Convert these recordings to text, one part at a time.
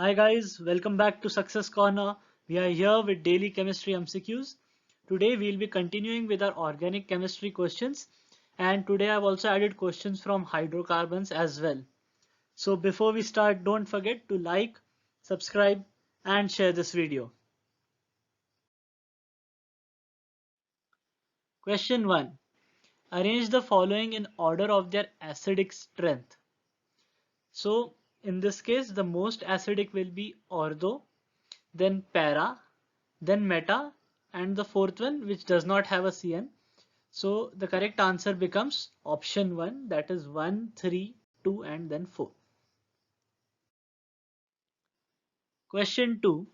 Hi guys, welcome back to Success Corner. We are here with daily chemistry MCQs. Today we'll be continuing with our organic chemistry questions, and today I've also added questions from hydrocarbons as well. So before we start, don't forget to like, subscribe and share this video. Question 1. Arrange the following in order of their acidic strength. So in this case, the most acidic will be ortho, then para, then meta, and the fourth one which does not have a CN. So the correct answer becomes option 1, that is 1, 3, 2 and then 4. Question 2.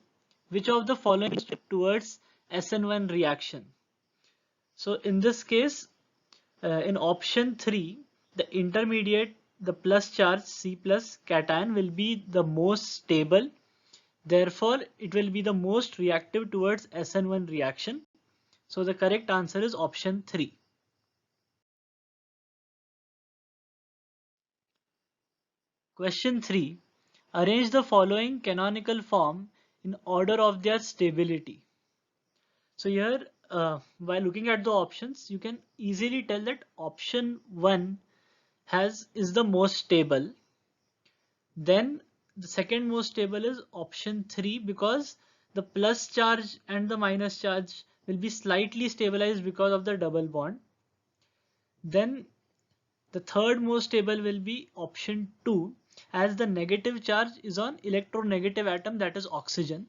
Which of the following step towards SN1 reaction? So in this case, in option 3, the intermediate, the plus charge C plus cation will be the most stable. Therefore, it will be the most reactive towards SN1 reaction. So the correct answer is option 3. Question 3. Arrange the following canonical form in order of their stability. So here, by looking at the options, you can easily tell that option 1 is the most stable. Then the second most stable is option 3 because the plus charge and the minus charge will be slightly stabilized because of the double bond. Then the third most stable will be option 2 as the negative charge is on electronegative atom, that is oxygen,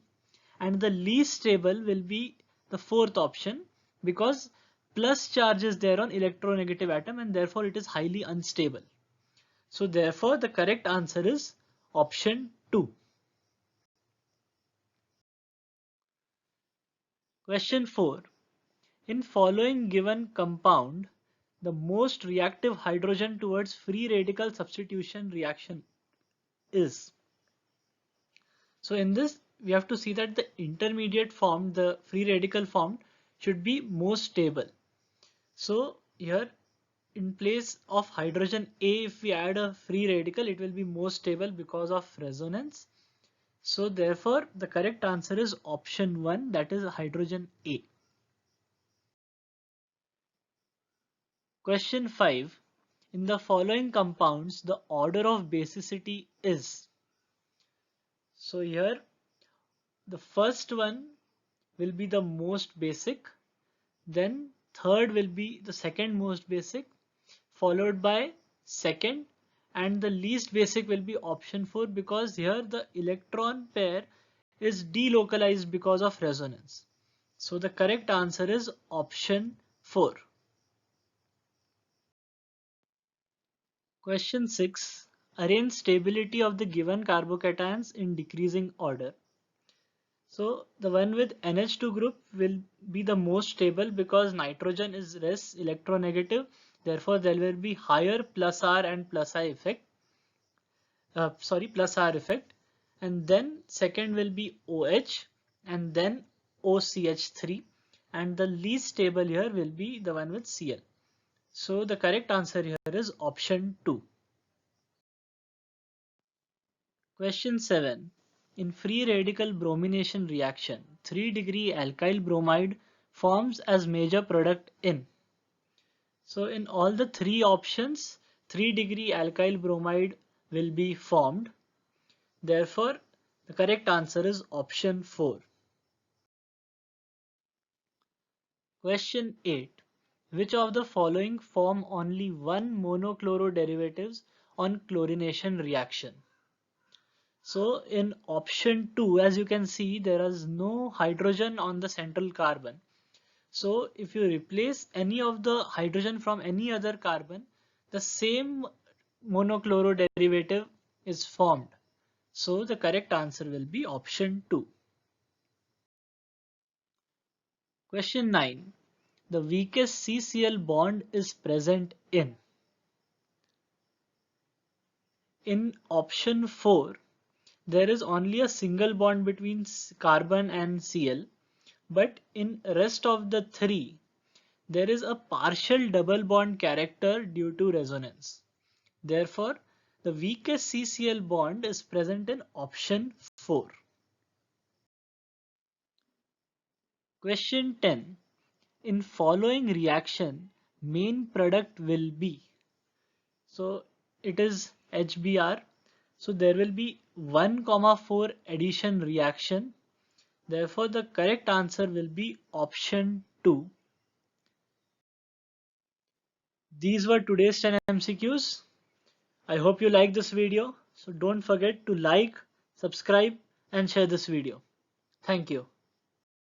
and the least stable will be the fourth option because plus charge is there on electronegative atom and therefore it is highly unstable. So therefore the correct answer is option 2. Question 4. In following given compound, the most reactive hydrogen towards free radical substitution reaction is. So in this, we have to see that the intermediate form, the free radical form, should be most stable. So here, in place of hydrogen A, if we add a free radical, it will be more stable because of resonance. So therefore, the correct answer is option 1, that is hydrogen A. Question 5. In the following compounds, the order of basicity is. So here, the first one will be the most basic, then third will be the second most basic, followed by second, and the least basic will be option 4 because here the electron pair is delocalized because of resonance. So the correct answer is option 4. Question 6. Arrange stability of the given carbocations in decreasing order. So the one with NH2 group will be the most stable because nitrogen is less electronegative. Therefore, there will be higher plus R and plus I effect. Plus R effect. And then second will be OH and then OCH3. And the least stable here will be the one with Cl. So the correct answer here is option 2. Question 7. In free radical bromination reaction, 3-degree alkyl bromide forms as major product in. So in all the three options, 3-degree alkyl bromide will be formed. Therefore, the correct answer is option 4. Question 8. Which of the following form only one monochloro derivatives on chlorination reaction? So in option 2, as you can see, there is no hydrogen on the central carbon. So if you replace any of the hydrogen from any other carbon, the same monochloro derivative is formed. So the correct answer will be option 2. Question 9. The weakest CCl bond is present in. In option 4, there is only a single bond between carbon and Cl, but in rest of the three, there is a partial double bond character due to resonance. Therefore, the weakest CCl bond is present in option 4. Question 10. In following reaction, main product will be. So it is HBr. So there will be 1,4 addition reaction. Therefore, the correct answer will be option 2. These were today's 10 MCQs. I hope you like this video. So don't forget to like, subscribe and share this video. Thank you.